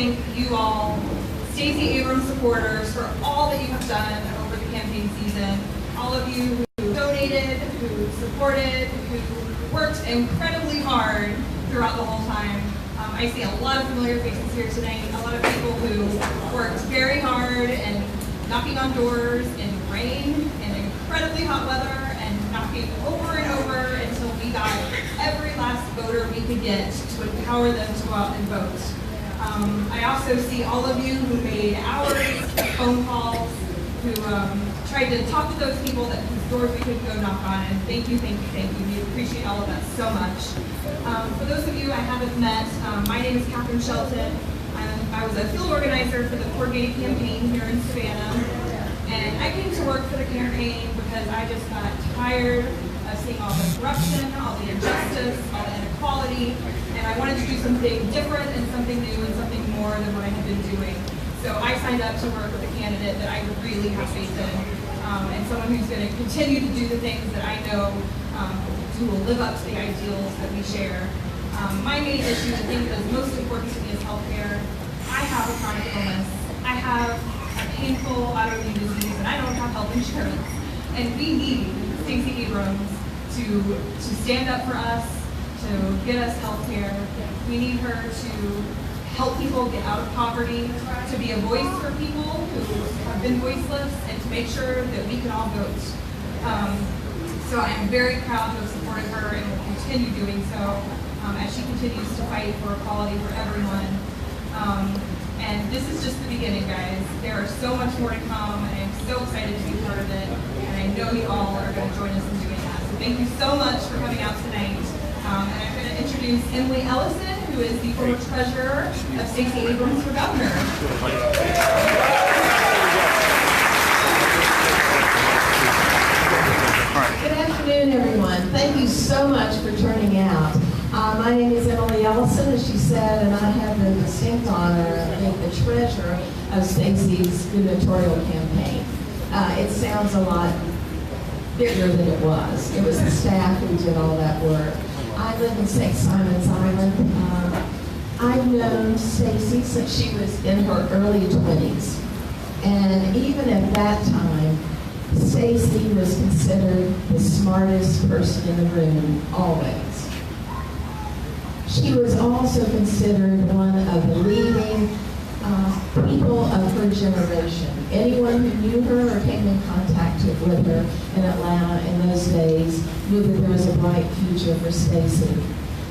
thank you all, Stacey Abrams supporters, for all that you have done over the campaign season. All of you who donated, who supported, who worked incredibly hard throughout the whole time. I see a lot of familiar faces here tonight, a lot of people who worked very hard and knocking on doors in rain and incredibly hot weather and knocking over and over until we got every last voter we could get to empower them to go out and vote. I also see all of you who made hours, phone calls, who tried to talk to those people whose doors we couldn't go knock on, and thank you, thank you, thank you. We appreciate all of that so much. For those of you I haven't met, my name is Catherine Shelton. I was a field organizer for the coordinated campaign here in Savannah, and I came to work for the campaign because I just got tired of seeing all the corruption, all the injustice, all the inequality, and I wanted to do something different and something new and something more than what I had been doing. So I signed up to work with a candidate that I really have faith in, and someone who's going to continue to do the things that I know who will live up to the ideals that we share. My main issue, the thing that is most important to me is healthcare. I have a chronic illness. I have a painful autoimmune disease, and I don't have health insurance. And we need Stacey Abrams to stand up for us, to get us health care. We need her to help people get out of poverty, to be a voice for people who have been voiceless, and to make sure that we can all vote. So I am very proud to have supported her and will continue doing so as she continues to fight for equality for everyone. And this is just the beginning, guys. There are so much more to come, and I'm so excited to be part of it. And I know you all are going to join us in doing that. So thank you so much for coming out tonight. And I'm going to introduce Emily Ellison, who is the former treasurer of Stacey Abrams for governor. Good afternoon, everyone. Thank you so much for turning out. My name is Emily Ellison, as she said, and I have the distinct honor of being the treasurer of Stacey's gubernatorial campaign. It sounds a lot bigger than it was. It was the staff who did all that work. I live in St. Simon's Island. I've known Stacey since she was in her early 20s. And even at that time, Stacey was considered the smartest person in the room, always. She was also considered one of the leading people of her generation. Anyone who knew her or came in contact with her in Atlanta in those days knew that there was a bright future for Stacey.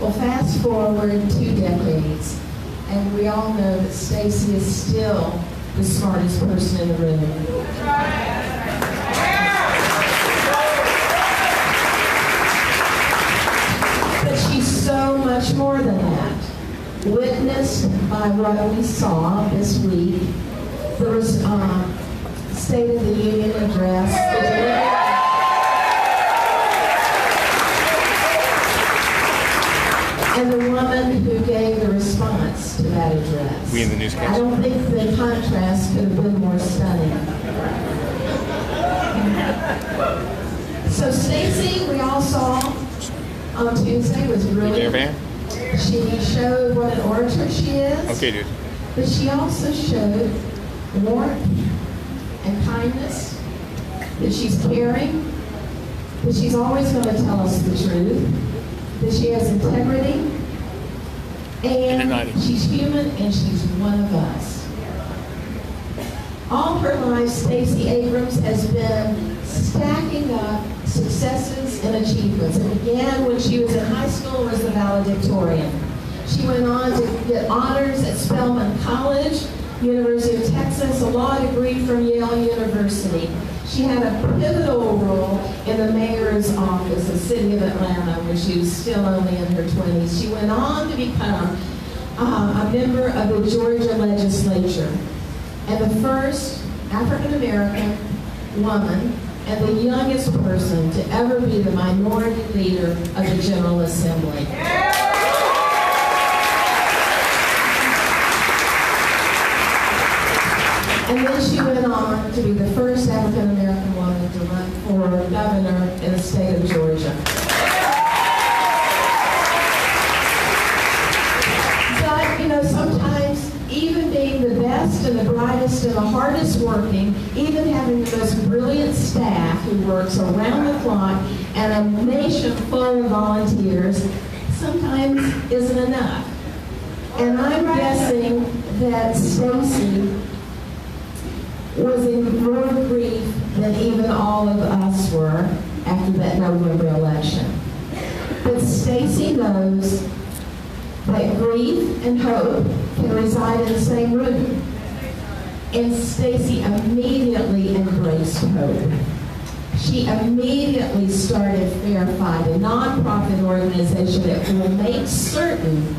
Well, fast forward 2 decades, and we all know that Stacey is still the smartest person in the room. But she's so much more than that. Witnessed by what we saw this week, there was State of the Union address. And the woman who gave the response to that address. We in the newscast. I don't think the contrast could have been more stunning. So Stacey, we all saw on Tuesday, was really. She showed what an orator she is. Okay, dude. But she also showed warmth and kindness, that she's caring, that she's always going to tell us the truth, that she has integrity, and she's human and she's one of us. All her life, Stacey Abrams has been stacking up successes and achievements. It began when she was in high school and was the valedictorian. She went on to get honors at Spelman College, University of Texas, a law degree from Yale University. She had a pivotal role in the mayor's office of the city of Atlanta when she was still only in her 20s. She went on to become a member of the Georgia legislature and the first African-American woman and the youngest person to ever be the minority leader of the General Assembly. And then she went on to be the first African-American woman to run for governor in the state of Georgia. But, you know, sometimes even being the best and the brightest and the hardest working, even having the most brilliant staff who works around the clock and a nation full of volunteers sometimes isn't enough. And I'm guessing that Stacey was in more grief than even all of us were after that November election. But Stacey knows that grief and hope can reside in the same room. And Stacey immediately embraced hope. She immediately started Fair Fight, a nonprofit organization that will make certain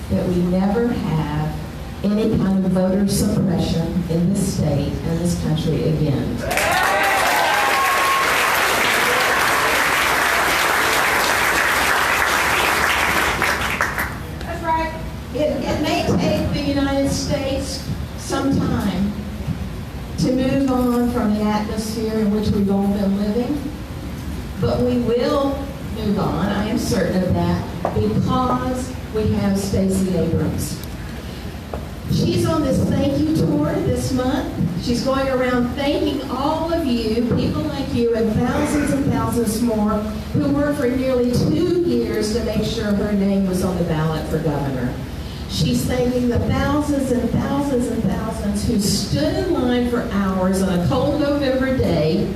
that we never have any kind of voter suppression in this state and this country again. That's right. It may take the United States some time to move on from the atmosphere in which we've all been living, but we will move on, I am certain of that, because we have Stacey Abrams. She's on this thank you tour this month. She's going around thanking all of you, people like you, and thousands more who worked for nearly 2 years to make sure her name was on the ballot for governor. She's thanking the thousands and thousands who stood in line for hours on a cold November day,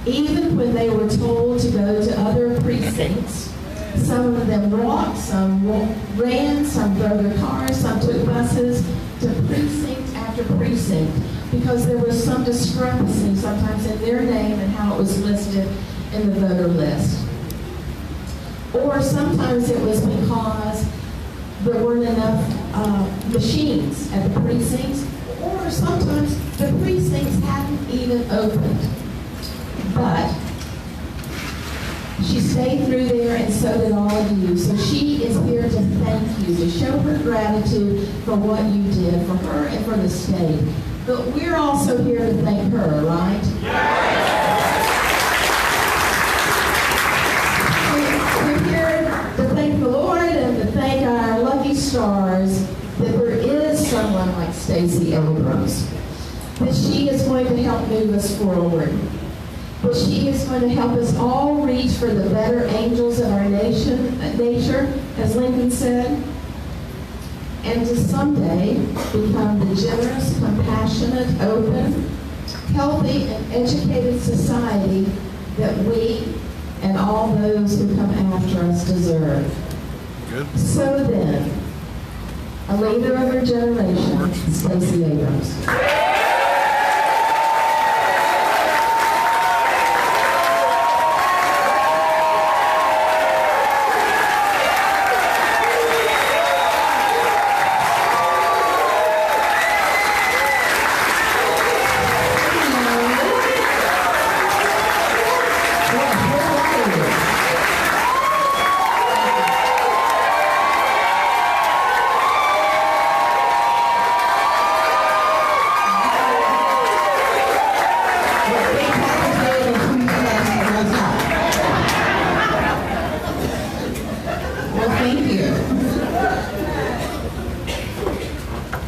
even when they were told to go to other precincts. Some of them walked, some ran, some drove their cars, some took buses to precinct after precinct because there was some discrepancy sometimes in their name and how it was listed in the voter list. Or sometimes it was because there weren't enough machines at the precincts, or sometimes the precincts hadn't even opened. But she stayed through there, and so did all of you. So she is here to thank you, to show her gratitude for what you did for her and for the state. But we're also here to thank her, right? We're here to thank the Lord and to thank our lucky stars that there is someone like Stacey Abrams, that she is going to help move us forward. But she is going to help us all reach for the better angels of our nature, as Lincoln said, and to someday become the generous, compassionate, open, healthy, and educated society that we and all those who come after us deserve. Good. So then, a leader of her generation, Stacey Abrams.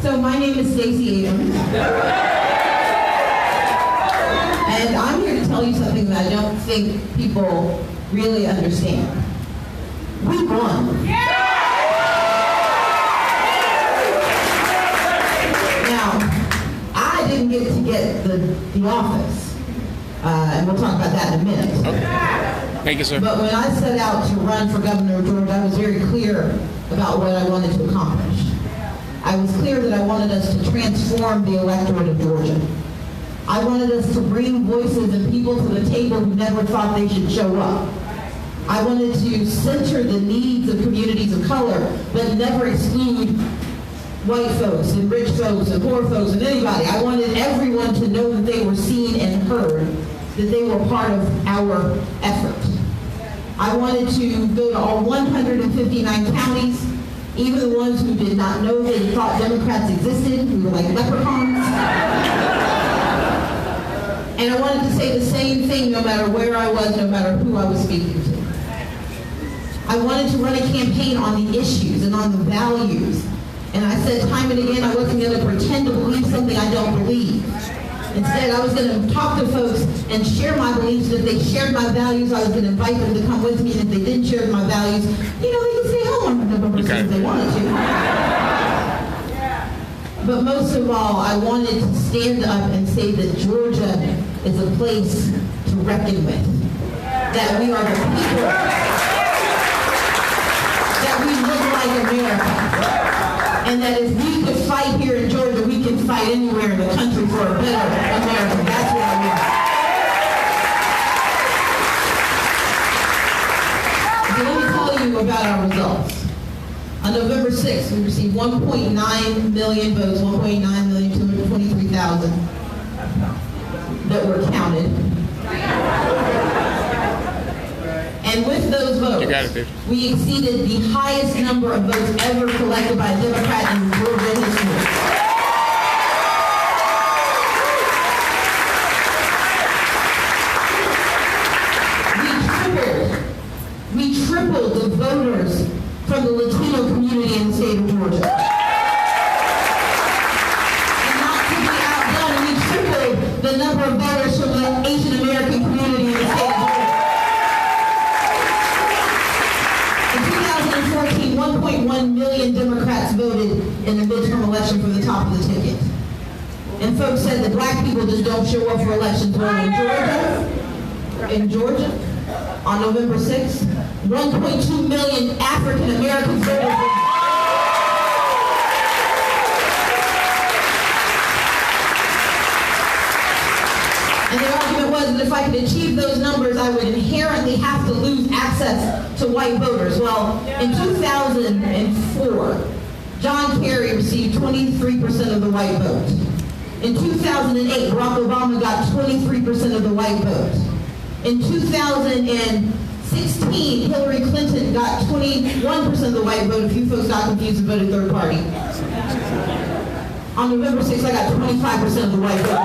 So my name is Stacey Abrams, and I'm here to tell you something that I don't think people really understand. We won. Now, I didn't get to get the office, and we'll talk about that in a minute. Okay. Thank you, sir. But when I set out to run for governor of Georgia, I was very clear about what I wanted to accomplish. I was clear that I wanted us to transform the electorate of Georgia. I wanted us to bring voices and people to the table who never thought they should show up. I wanted to center the needs of communities of color, but never exclude white folks and rich folks and poor folks and anybody. I wanted everyone to know that they were seen and heard, that they were part of our effort. I wanted to go to all 159 counties, even the ones who did not know they thought Democrats existed, who were like leprechauns. And I wanted to say the same thing no matter where I was, no matter who I was speaking to. I wanted to run a campaign on the issues and on the values. And I said time and again, I wasn't going to pretend to believe something I don't believe. Instead, I was going to talk to folks and share my beliefs. If they shared my values, I was going to invite them to come with me. And if they didn't share my values, they could stay home on November 6th if they wanted to. But most of all, I wanted to stand up and say that Georgia is a place to reckon with. That we are the people. That we look like America. And that if we could fight here in Georgia, we can fight anywhere in the country for a better America. That's what I want. So let me tell you about our results. On November 6th, we received 1.9 million votes, 1.9,223,000 that were counted. And with those votes, we exceeded the highest number of votes ever collected by a Democrat in Georgia history. We tripled the voters from the Latino community in the state of Georgia. And not to be outdone, we tripled the number of voters from the Asian American community in the state of Georgia. 1.1 million Democrats voted in the midterm election for the top of the ticket. And folks said that black people just don't show up for elections. Well, in Georgia, on November 6th, 1.2 million African Americans voted. And the argument was that if I could achieve those numbers, I would inherently have to lose access to white voters. Well, in 2004, John Kerry received 23% of the white vote. In 2008, Barack Obama got 23% of the white vote. In 2016, Hillary Clinton got 21% of the white vote. A few folks got confused and voted third party. On November 6th, I got 25% of the white vote.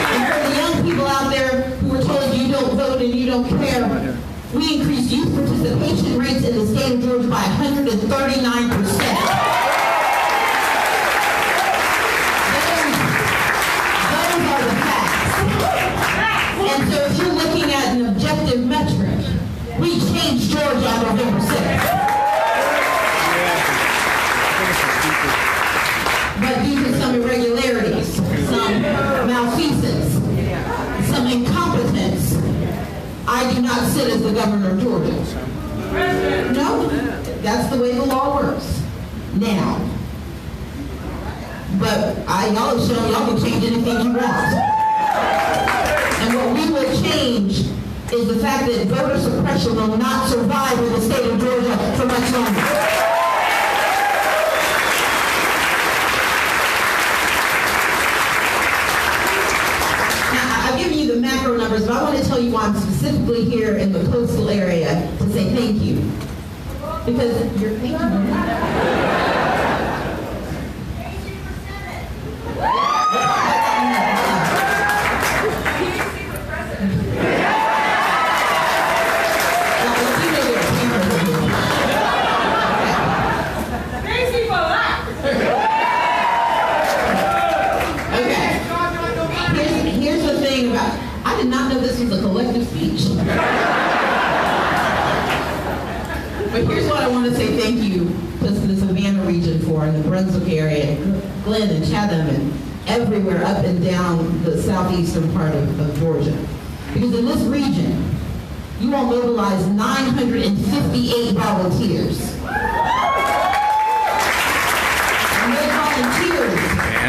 And for the young people out there who were told you don't vote and you don't care, we increased youth participation rates in the state of Georgia by 139%. Those are the facts. And so if you're looking at an objective metric, we changed Georgia on November 6th. But due to some irregularities, some malfeasance, some incompetence, I do not sit as the governor of Georgia. No, that's the way the law works. Now. But y'all have shown y'all can change anything you want. And what we will change is the fact that voter suppression will not survive in the state of Georgia for much longer. The macro numbers, but I want to tell you why I'm specifically here in the coastal area to say thank you. Because you're thank you. I did not know this was a collective speech. But here's what I want to say thank you to the Savannah region for, and the Brunswick area, Glenn and Chatham, and everywhere up and down the southeastern part of Georgia. Because in this region, you all mobilized 958 volunteers. And those volunteers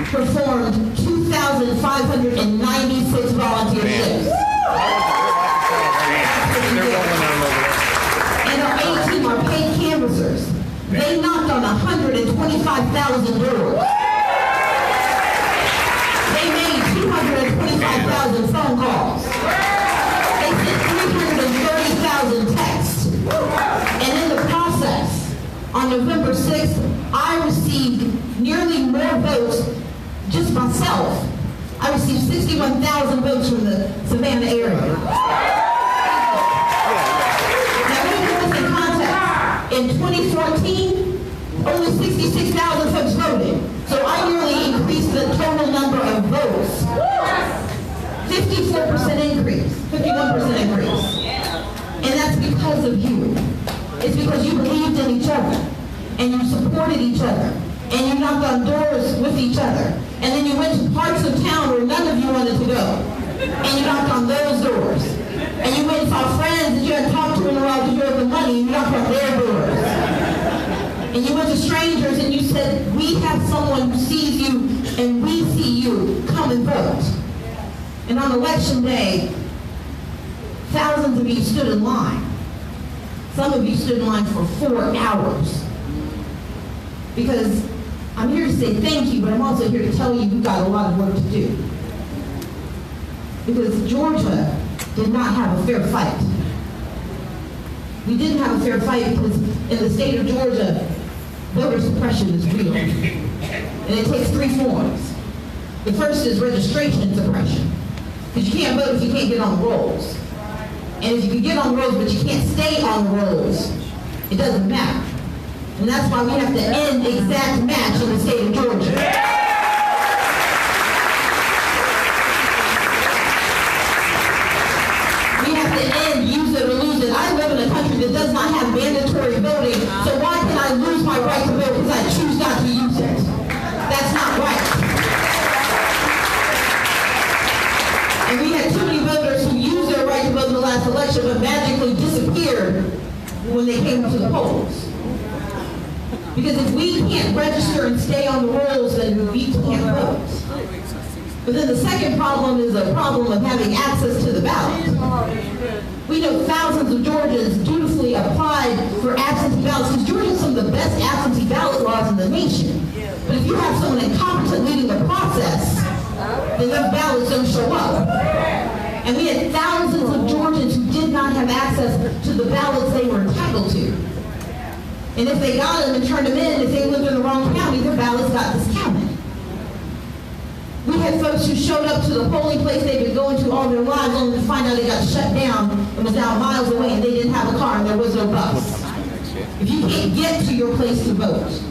performed 2,596 volunteer shifts. And our A team, our paid canvassers, they knocked on 125,000 doors. They made 225,000 phone calls. They sent 330,000 texts. And in the process, on November 6th, I received nearly more votes just myself. I received 61,000 votes from the Savannah area. In 2014, only 66,000 folks voted. So I nearly increased the total number of votes. 54% increase, 51% increase. And that's because of you. It's because you believed in each other, and you supported each other, and you knocked on doors with each other. And then you went to parts of town where none of you wanted to go, and you knocked on those doors. And you went and saw friends that you hadn't talked to in a while because you had the money, and you knocked on their doors. And you went to strangers and you said, we have someone who sees you and we see you, come and vote. And on election day, thousands of you stood in line. Some of you stood in line for 4 hours. Because I'm here to say thank you, but I'm also here to tell you you've got a lot of work to do. Because Georgia did not have a fair fight. We didn't have a fair fight because in the state of Georgia, voter suppression is real. And it takes 3 forms. The first is registration suppression. Because you can't vote if you can't get on the rolls. And if you can get on the rolls but you can't stay on the rolls, it doesn't matter. And that's why we have to end exact match in the state of Georgia. Use it or lose it. I live in a country that does not have mandatory voting, so why can I lose my right to vote because I choose not to use it? That's not right. And we had too many voters who used their right to vote in the last election but magically disappeared when they came to the polls. Because if we can't register and stay on the rolls, then we can't vote. But then the second problem is a problem of having access to the ballot. We know thousands of Georgians dutifully applied for absentee ballots because Georgia has some of the best absentee ballot laws in the nation. But if you have someone incompetent leading the process, then those ballots don't show up. And we had thousands of Georgians who did not have access to the ballots they were entitled to. And if they got them and turned them in, if they lived in the wrong county, their ballots got discounted. We had folks who showed up to the polling place they've been going to all their lives only to find out they got shut down and was now miles away and they didn't have a car and there was no bus. If you can't get to your place to vote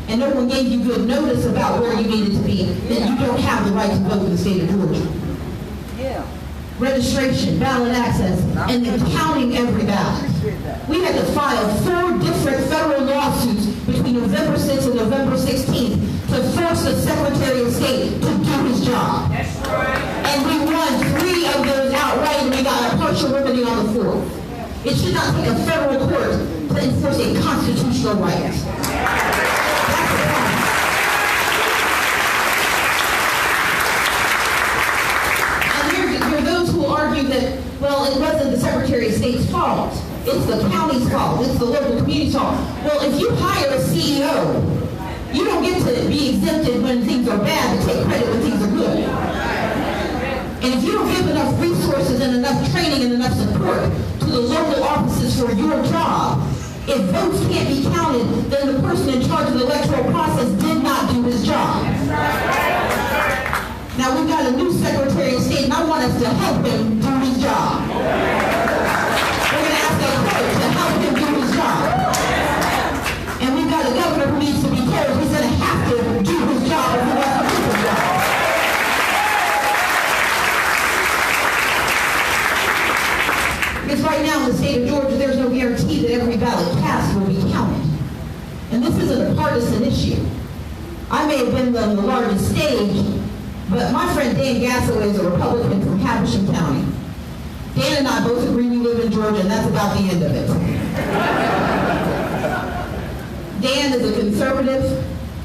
and no one gave you good notice about where you needed to be, then you don't have the right to vote in the state of Georgia. Registration, ballot access, and then counting every ballot. We had to file 4 different federal lawsuits between November 6th and November 16th to force the Secretary of State to do his job. That's right. And we won 3 of those outright, and we got a partial remedy on the 4th. It should not take a federal court to enforce a constitutional right. That's the problem. And there are those who argue that, well, it wasn't the Secretary of State's fault. It's the county's fault. It's the local community's fault. Well, if you hire a CEO, you don't get to be exempted when things are bad but take credit when things are good. And if you don't give enough resources and enough training and enough support to the local offices for your job, if votes can't be counted, then the person in charge of the electoral process did not do his job. Now we've got a new Secretary of State and I want us to help him do his job. We're going to ask the court to help him do his job. And we've got a governor who needs to be told he's going to have to do his job if he wants to do his job. Because right now in the state of Georgia, there's no guarantee that every ballot cast will be counted. And this isn't a partisan issue. I may have been on the largest stage, but my friend Dan Gassaway is a Republican from Habersham County. Dan and I both agree we live in Georgia, and that's about the end of it. Dan is a conservative.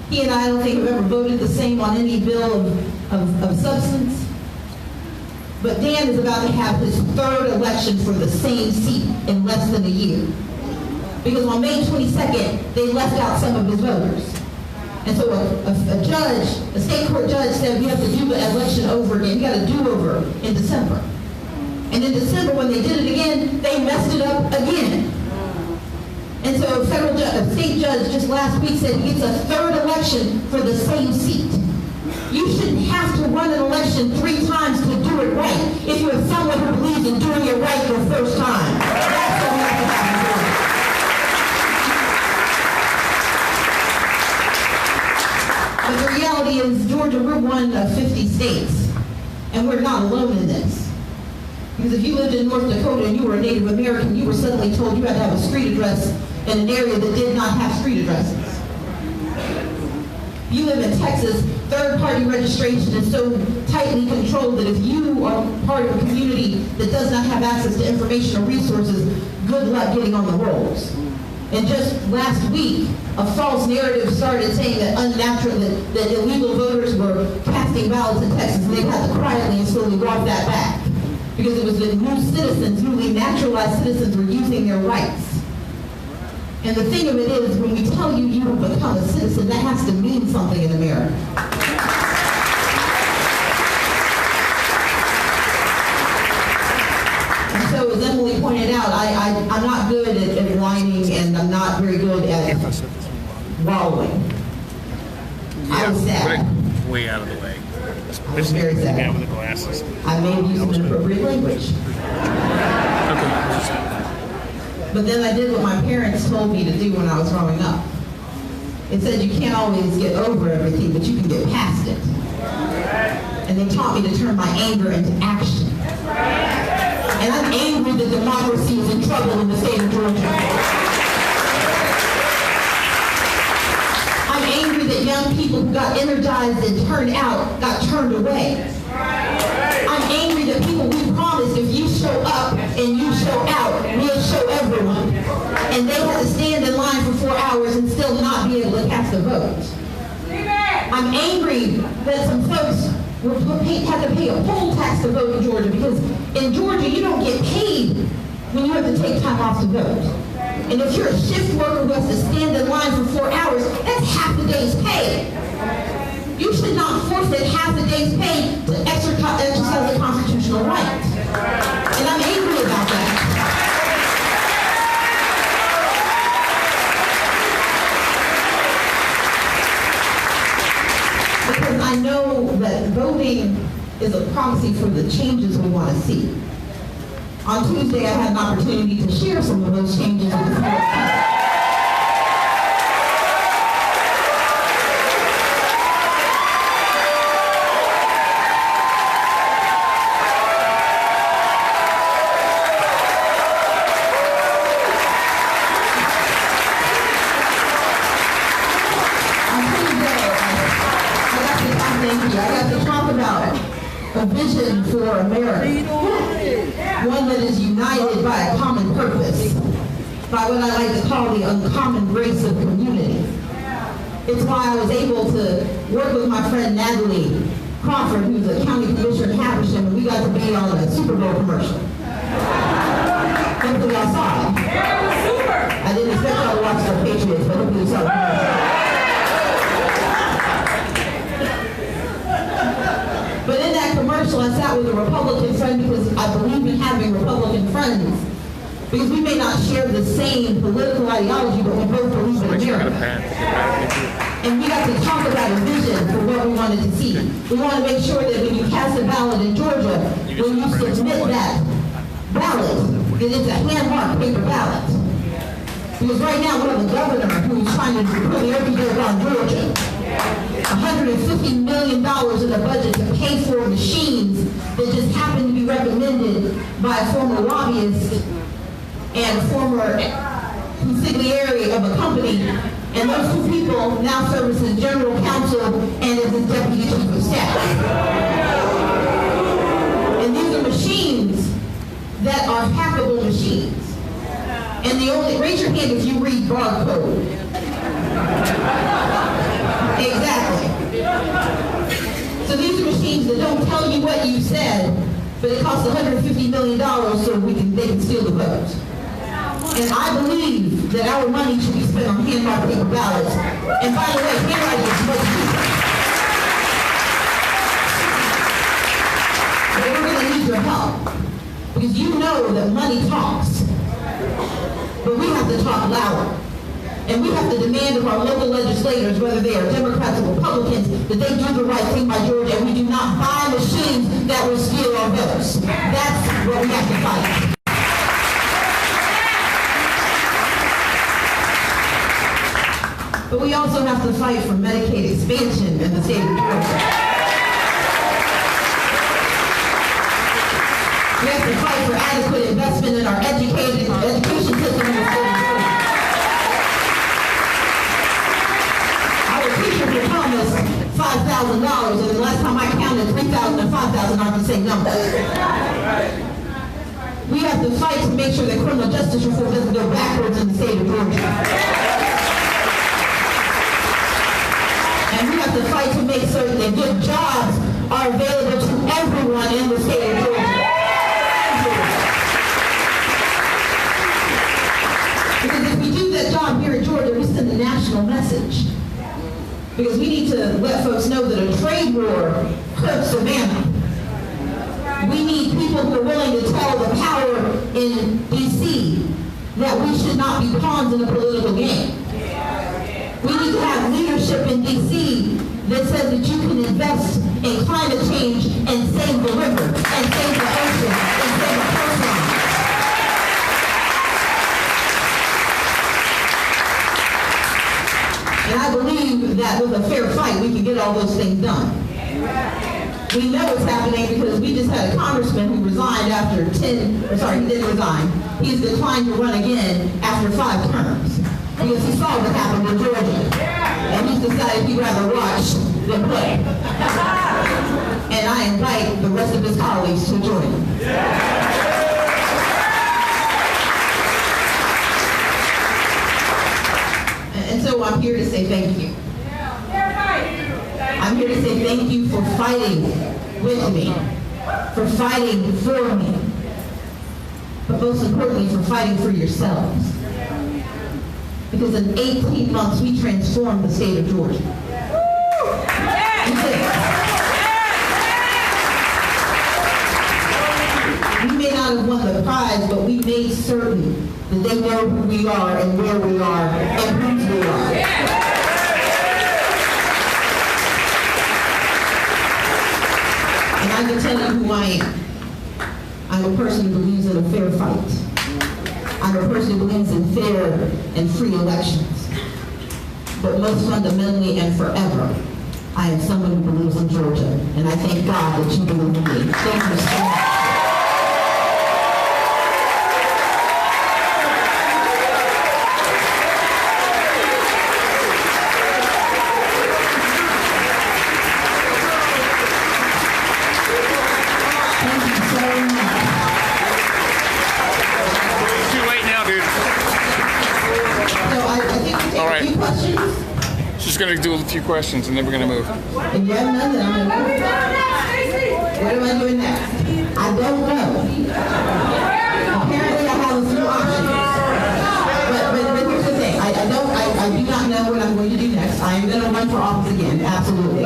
He and I don't think have ever voted the same on any bill of substance. But Dan is about to have his 3rd election for the same seat in less than a year. Because on May 22nd, they left out some of his voters. And so a judge, a state court judge said, you have to do the election over again. You got to do over in December. And in December, when they did it again, they messed it up again. And so a state judge just last week said he gets a 3rd election for the same seat. You shouldn't have to run an election 3 times to do it right if you're someone who believes in doing it right the first time. That's what we have to have in Georgia. States. And we're not alone in this. Because if you lived in North Dakota and you were a Native American, you were suddenly told you had to have a street address in an area that did not have street addresses. You live in Texas, third-party registration is so tightly controlled that if you are part of a community that does not have access to information or resources, good luck getting on the rolls. And just last week, a false narrative started saying that that illegal voters were casting ballots in Texas, and they had to quietly and slowly walk that back. Because it was the new citizens, newly naturalized citizens were using their rights. And the thing of it is, when we tell you you have become a citizen, that has to mean something in America. And so, as Emily pointed out, I'm not good at whining, and I'm not very good at wallowing. I was sad. Way out of the way. I was very The guy sad. with the glasses. I may have used inappropriate language. Okay. But then I did what my parents told me to do when I was growing up. It said you can't always get over everything, but you can get past it. And they taught me to turn my anger into action. And I'm angry that democracy is in trouble in the state of Georgia. I'm angry that young people who got energized and turned out got turned away. I'm angry that people we promised if you show up and you show out, we'll show everyone. And they had to stand in line for 4 hours and still not be able to cast a vote. I'm angry that some folks had to pay a poll tax to vote in Georgia, because in Georgia you don't get paid when you have to take time off to vote. And if you're a shift worker who has to stand in line for 4 hours, that's half the day's pay. You should not forfeit half the day's pay to exercise a constitutional right. And I'm angry about that. Because I know that voting is a proxy for the changes we want to see. On Tuesday, I had an opportunity to share some of those changes with the board. A vision for America, one that is united by a common purpose, by what I like to call the uncommon grace of community. It's why I was able to work with my friend Natalie Crawford, who's a county commissioner in Haversham, and we got to be on a Super Bowl commercial. Hopefully y'all saw it. Yeah, it was super. I didn't expect y'all to watch the Patriots, but hopefully you saw the commercial. But in that commercial, I sat with a Republican friend because I believe in having Republican friends. Because we may not share the same political ideology, but we both believe in America. And we got to talk about a vision for what we wanted to see. We want to make sure that when you cast a ballot in Georgia, when you submit that ballot, that it's a hand-marked paper ballot. Because right now we have a governor who's trying to put everything around Georgia. $150 million in the budget to pay for machines that just happen to be recommended by a former lobbyist and former consigliere of a company. And those two people now serve as general counsel and as his deputy chief of staff. And these are machines that are hackable machines. And the only, raise your hand if you read barcode. Exactly. So these are machines that don't tell you what you said, but it costs $150 million so they can steal the vote. And I believe that our money should be spent on hand-marked paper ballots. And by the way, handwriting is much cheaper. But we're going to need your help. Because you know that money talks. But we have to talk louder. And we have to demand of our local legislators, whether they are Democrats or Republicans, that they do the right thing by Georgia, and we do not buy machines that will steal our votes. That's what we have to fight. But we also have to fight for Medicaid expansion in the state of Georgia. for adequate investment in our education system in the state of Georgia. Our teachers were promised $5,000, and the last time I counted, 3,000 and 5,000 aren't the same number. We have to fight to make sure that criminal justice reform doesn't go backwards in the state of Georgia. And we have to fight to make certain that good jobs are available to everyone in the state of Georgia. Because if we do that job here in Georgia, we send a national message. Because we need to let folks know that a trade war hurts Savannah. We need people who are willing to tell the power in D.C. that we should not be pawns in a political game. We need to have leadership in D.C. that says that you can invest in climate change and save the river, and save the ocean, and save the coastline. And I believe that with a fair fight, we can get all those things done. We know it's happening because we just had a congressman who resigned after he didn't resign. He's declined to run again after 5 terms because he saw what happened in Georgia. And he's decided he'd rather watch than play. And I invite the rest of his colleagues to join him. And so I'm here to say thank you. I'm here to say thank you for fighting with me, for fighting for me, but most importantly, for fighting for yourselves. Because in 18 months, we transformed the state of Georgia. We may not have won the prize, but we made certain that they know who we are and where we are and whose we are. And I can tell you who I am. I'm a person who believes in a fair fight. I'm a person who believes in fair and free elections. But most fundamentally and forever, I am someone who believes in Georgia. And I thank God that you believe in me. Thank you so much. She's going to do a few questions and then we're going to move. If you have none, then I'm going to move. What am I doing next? I don't know. Apparently I have a few options. But here's the thing. I do not know what I'm going to do next. I am going to run for office again. Absolutely.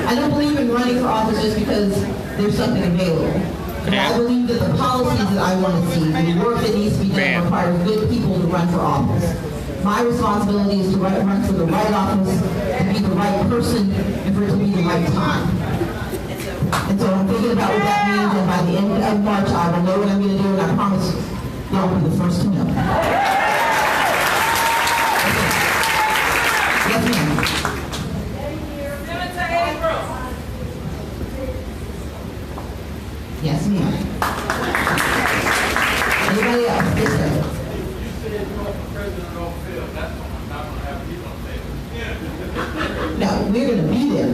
I don't believe in running for office just because there's something available. And I believe that the policies that I want to see, the work that needs to be done, requires good people to run for office. My responsibility is to run for the right office, to be the right person, and for it to be the right time. And so I'm thinking about what that means, and by the end of March, I will know what I'm going to do, and I promise y'all will be the first to know. Yes, ma'am. Yes, ma'am. Anybody else? Yes, sir. No, we're going to be there.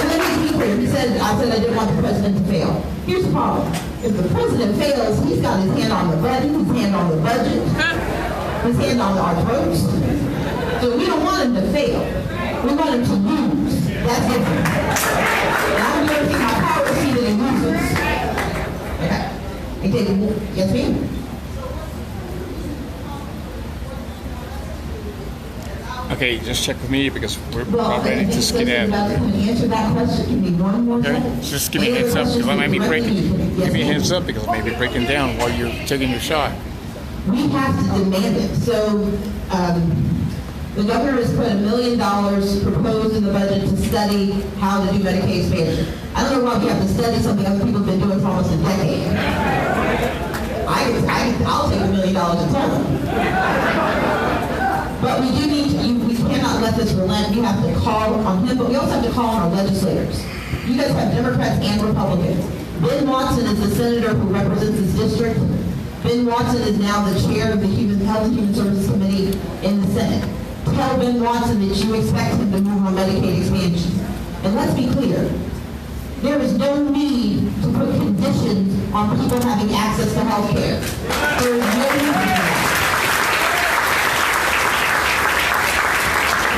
Let me be clear. I said I didn't want the president to fail. Here's the problem. If the president fails, he's got his hand on the budget, his hand on the budget, his hand on our votes. So we don't want him to fail. We want him to lose. That's different. And I'm going to take my power to see that he loses. Okay. Yes, ma'am. Okay, just check with me because we're Well, probably to skedaddle. Answer that question. Give me one more Okay, second. just give me a heads up because I might be breaking. Give me a heads up because I may be breaking down while you're taking your shot. We have to demand it. So the governor has put $1 million proposed in the budget to study how to do Medicaid expansion. I don't know why we have to study something other people have been doing for almost a decade. I'll take $1 million and tell them. But we do need to, we cannot let let this relent. We have to call on him, but we also have to call on our legislators. You guys have Democrats and Republicans. Ben Watson is the senator who represents this district. Ben Watson is now the chair of the Health and Human Services Committee in the Senate. Tell Ben Watson that you expect him to move on Medicaid expansion. And let's be clear, there is no need to put conditions on people having access to health care. There is no need for that.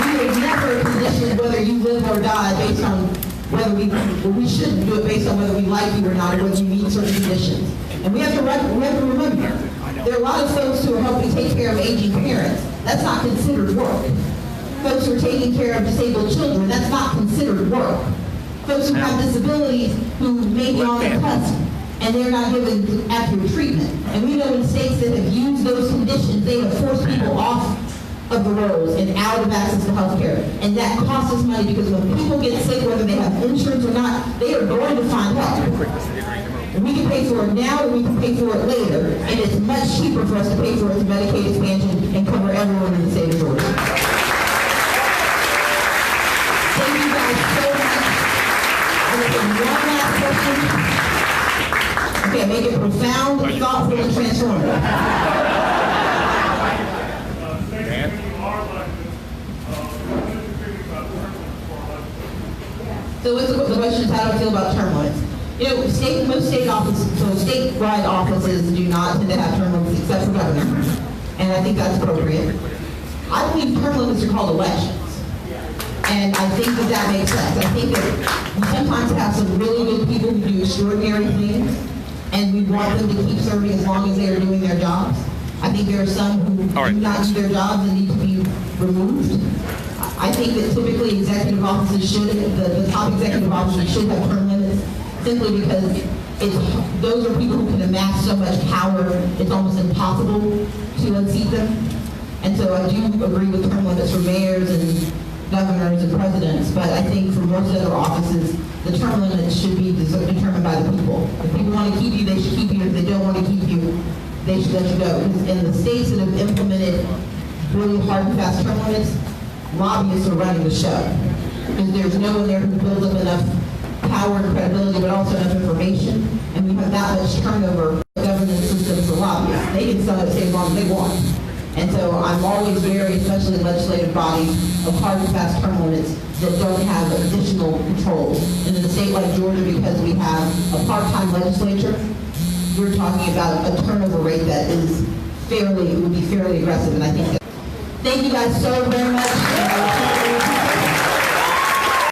We would never condition whether you live or die based on whether we shouldn't do it based on whether we like you or not, or whether you meet certain conditions. And we have to remember, there are a lot of folks who are helping take care of aging parents. That's not considered work. Folks who are taking care of disabled children, that's not considered work. Folks who have disabilities who may be on the cusp and they're not given accurate treatment. And we know in states that have used those conditions, they have forced people off of the rolls and out of access to health care. And that costs us money because when people get sick, whether they have insurance or not, they are going to find help. And we can pay for it now or we can pay for it later. And it's much cheaper for us to pay for it through Medicaid expansion and cover everyone in the state of Georgia. Thank you guys so much. And if there's one last question, okay, make it profound, thoughtful, and transformative. So what's the question is, how do I feel about term limits? You know, most statewide offices do not tend to have term limits except for governor, and I think that's appropriate. I believe term limits are called elections, and I think that makes sense. I think that we sometimes have some really good people who do extraordinary things, and we want them to keep serving as long as they are doing their jobs. I think there are some who do not do their jobs and need to be removed. I think that typically executive offices should, the top executive officers should have term limits, simply because those are people who can amass so much power, it's almost impossible to unseat them. And so I do agree with term limits for mayors and governors and presidents, but I think for most other offices, the term limits should be determined by the people. If people want to keep you, they should keep you. If they don't want to keep you, they should let you go. In the states that have implemented really hard and fast term limits, lobbyists are running the show. Because there's no one there who builds up enough power and credibility, but also enough information. And we have that much turnover governance systems for lobbyists. They can sell it as long as they want. And so I'm always very, especially in legislative bodies, of hard and fast term limits that don't have additional controls. And in a state like Georgia, because we have a part-time legislature, you're talking about a turnover rate that is would be fairly aggressive. And I think that, thank you guys so very much.